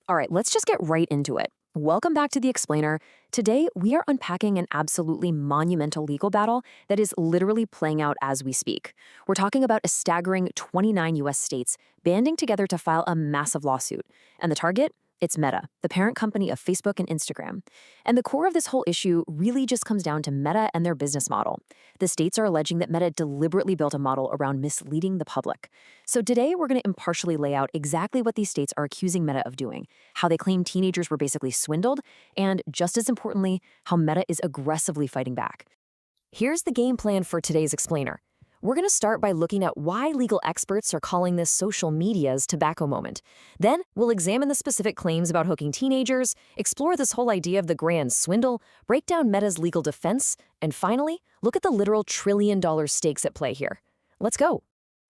All right, let's just get right into it. Welcome back to The Explainer. Today, we are unpacking an absolutely monumental legal battle that is literally playing out as we speak. We're talking about a staggering 29 US states banding together to file a massive lawsuit. And the target? It's Meta, the parent company of Facebook and Instagram. And the core of this whole issue really just comes down to Meta and their business model. The states are alleging that Meta deliberately built a model around misleading the public. So today, we're going to impartially lay out exactly what these states are accusing Meta of doing, how they claim teenagers were basically swindled, and just as importantly, how Meta is aggressively fighting back. Here's the game plan for today's explainer. We're going to start by looking at why legal experts are calling this social media's tobacco moment. Then, we'll examine the specific claims about hooking teenagers, explore this whole idea of the grand swindle, break down Meta's legal defense, and finally, look at the literal trillion-dollar stakes at play here. Let's go.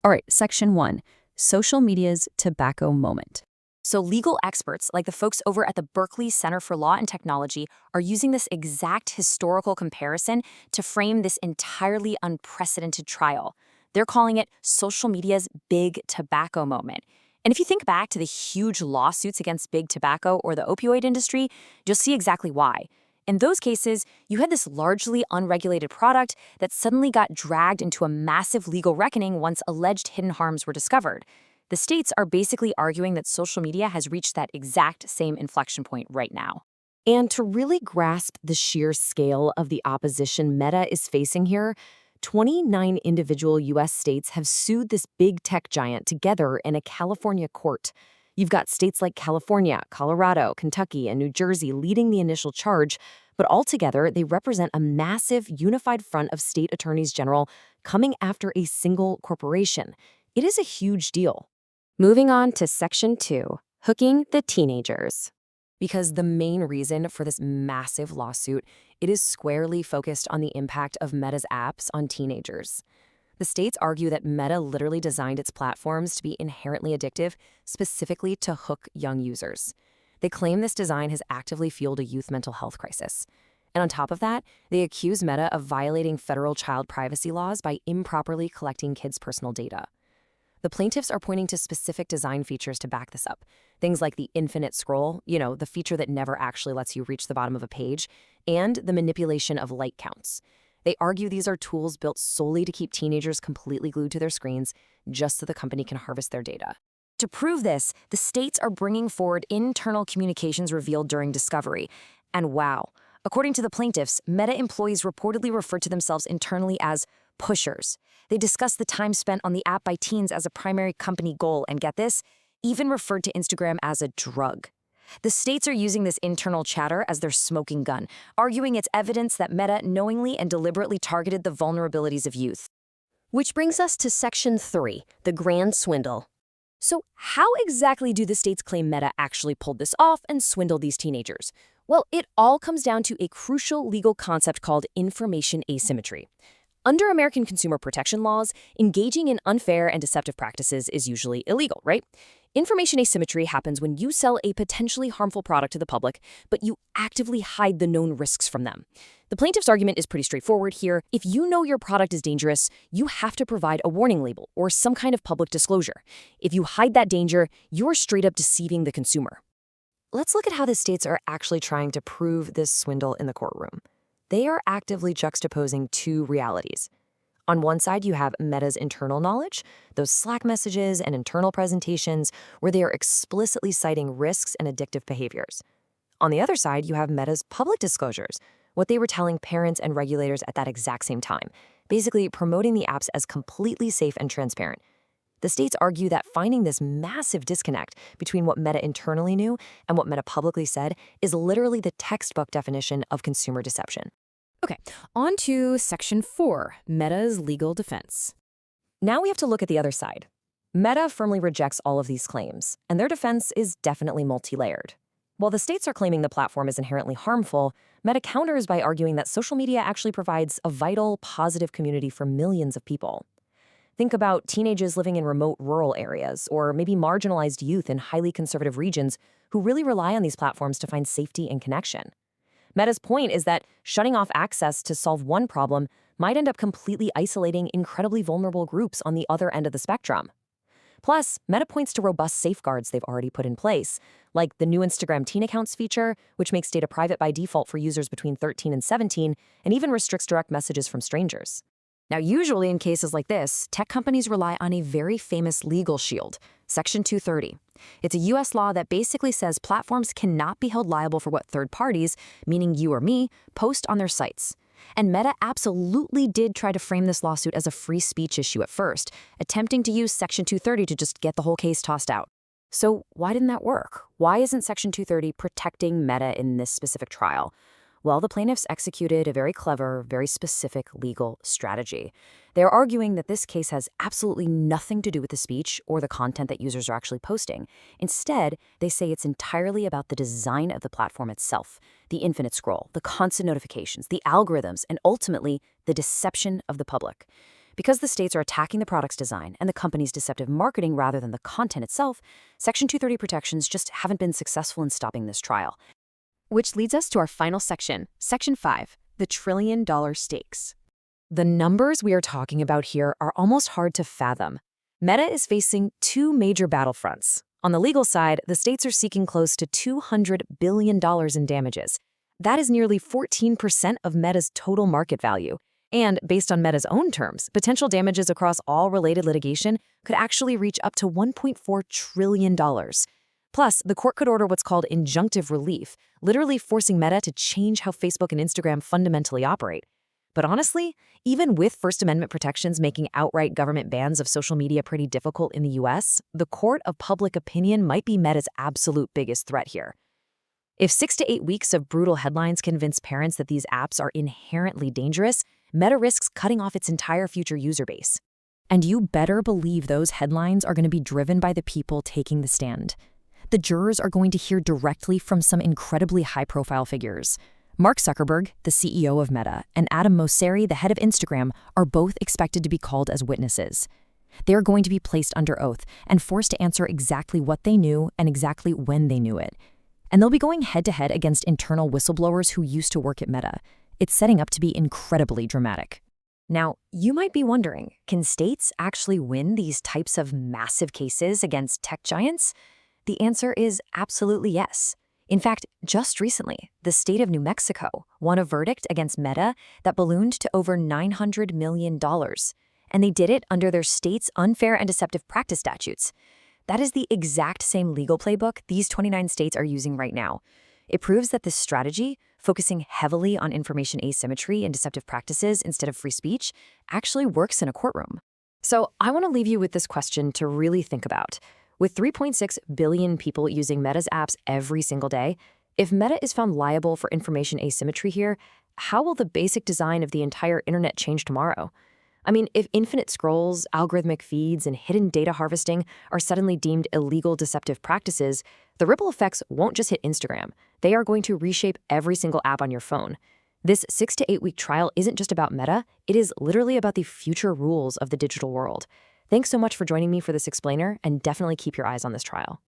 All right, Section 1, social media's tobacco moment. So legal experts, like the folks over at the Berkeley Center for Law and Technology, are using this exact historical comparison to frame this entirely unprecedented trial. They're calling it social media's big tobacco moment. And if you think back to the huge lawsuits against big tobacco or the opioid industry, you'll see exactly why. In those cases, you had this largely unregulated product that suddenly got dragged into a massive legal reckoning once alleged hidden harms were discovered. The states are basically arguing that social media has reached that exact same inflection point right now. And to really grasp the sheer scale of the opposition Meta is facing here, 29 individual U.S. states have sued this big tech giant together in a California court. You've got states like California, Colorado, Kentucky, and New Jersey leading the initial charge, but altogether they represent a massive unified front of state attorneys general coming after a single corporation. It is a huge deal. Moving on to Section 2, hooking the teenagers. Because the main reason for this massive lawsuit, it is squarely focused on the impact of Meta's apps on teenagers. The states argue that Meta literally designed its platforms to be inherently addictive, specifically to hook young users. They claim this design has actively fueled a youth mental health crisis. And on top of that, they accuse Meta of violating federal child privacy laws by improperly collecting kids' personal data. The plaintiffs are pointing to specific design features to back this up. Things like the infinite scroll, the feature that never actually lets you reach the bottom of a page, and the manipulation of like counts. They argue these are tools built solely to keep teenagers completely glued to their screens, just so the company can harvest their data. To prove this, the states are bringing forward internal communications revealed during discovery. And wow, according to the plaintiffs, Meta employees reportedly referred to themselves internally as pushers. They discussed the time spent on the app by teens as a primary company goal, and get this, even referred to Instagram as a drug. The states are using this internal chatter as their smoking gun, arguing it's evidence that Meta knowingly and deliberately targeted the vulnerabilities of youth. Which brings us to Section 3, the grand swindle. So how exactly do the states claim Meta actually pulled this off and swindled these teenagers? Well, it all comes down to a crucial legal concept called information asymmetry. Under American consumer protection laws, engaging in unfair and deceptive practices is usually illegal, right? Information asymmetry happens when you sell a potentially harmful product to the public, but you actively hide the known risks from them. The plaintiff's argument is pretty straightforward here. If you know your product is dangerous, you have to provide a warning label or some kind of public disclosure. If you hide that danger, you're straight up deceiving the consumer. Let's look at how the states are actually trying to prove this swindle in the courtroom. They are actively juxtaposing two realities. On one side, you have Meta's internal knowledge, those Slack messages and internal presentations where they are explicitly citing risks and addictive behaviors. On the other side, you have Meta's public disclosures, what they were telling parents and regulators at that exact same time, basically promoting the apps as completely safe and transparent. The states argue that finding this massive disconnect between what Meta internally knew and what Meta publicly said is literally the textbook definition of consumer deception. Okay, on to Section 4, Meta's legal defense. Now we have to look at the other side. Meta firmly rejects all of these claims, and their defense is definitely multi-layered. While the states are claiming the platform is inherently harmful, Meta counters by arguing that social media actually provides a vital, positive community for millions of people. Think about teenagers living in remote rural areas, or maybe marginalized youth in highly conservative regions who really rely on these platforms to find safety and connection. Meta's point is that shutting off access to solve one problem might end up completely isolating incredibly vulnerable groups on the other end of the spectrum. Plus, Meta points to robust safeguards they've already put in place, like the new Instagram Teen Accounts feature, which makes data private by default for users between 13 and 17, and even restricts direct messages from strangers. Now, usually in cases like this, tech companies rely on a very famous legal shield, Section 230. It's a U.S. law that basically says platforms cannot be held liable for what third parties, meaning you or me, post on their sites. And Meta absolutely did try to frame this lawsuit as a free speech issue at first, attempting to use Section 230 to just get the whole case tossed out. So why didn't that work? Why isn't Section 230 protecting Meta in this specific trial? Well, the plaintiffs executed a very clever, very specific legal strategy. They're arguing that this case has absolutely nothing to do with the speech or the content that users are actually posting. Instead, they say it's entirely about the design of the platform itself, the infinite scroll, the constant notifications, the algorithms, and ultimately, the deception of the public. Because the states are attacking the product's design and the company's deceptive marketing rather than the content itself, Section 230 protections just haven't been successful in stopping this trial. Which leads us to our final section, Section 5, the trillion-dollar stakes. The numbers we are talking about here are almost hard to fathom. Meta is facing two major battlefronts. On the legal side, the states are seeking close to $200 billion in damages. That is nearly 14% of Meta's total market value. And based on Meta's own terms, potential damages across all related litigation could actually reach up to $1.4 trillion. Plus, the court could order what's called injunctive relief, literally forcing Meta to change how Facebook and Instagram fundamentally operate. But honestly, even with First Amendment protections making outright government bans of social media pretty difficult in the US, the court of public opinion might be Meta's absolute biggest threat here. If 6 to 8 weeks of brutal headlines convince parents that these apps are inherently dangerous, Meta risks cutting off its entire future user base. And you better believe those headlines are going to be driven by the people taking the stand. The jurors are going to hear directly from some incredibly high-profile figures. Mark Zuckerberg, the CEO of Meta, and Adam Mosseri, the head of Instagram, are both expected to be called as witnesses. They are going to be placed under oath and forced to answer exactly what they knew and exactly when they knew it. And they'll be going head-to-head against internal whistleblowers who used to work at Meta. It's setting up to be incredibly dramatic. Now, you might be wondering, can states actually win these types of massive cases against tech giants? The answer is absolutely yes. In fact, just recently, the state of New Mexico won a verdict against Meta that ballooned to over $900 million. And they did it under their state's unfair and deceptive practice statutes. That is the exact same legal playbook these 29 states are using right now. It proves that this strategy, focusing heavily on information asymmetry and deceptive practices instead of free speech, actually works in a courtroom. So I want to leave you with this question to really think about. With 3.6 billion people using Meta's apps every single day, if Meta is found liable for information asymmetry here, how will the basic design of the entire internet change tomorrow? I mean, if infinite scrolls, algorithmic feeds, and hidden data harvesting are suddenly deemed illegal deceptive practices, the ripple effects won't just hit Instagram. They are going to reshape every single app on your phone. This 6 to 8 week trial isn't just about Meta, it is literally about the future rules of the digital world. Thanks so much for joining me for this explainer, and definitely keep your eyes on this trial.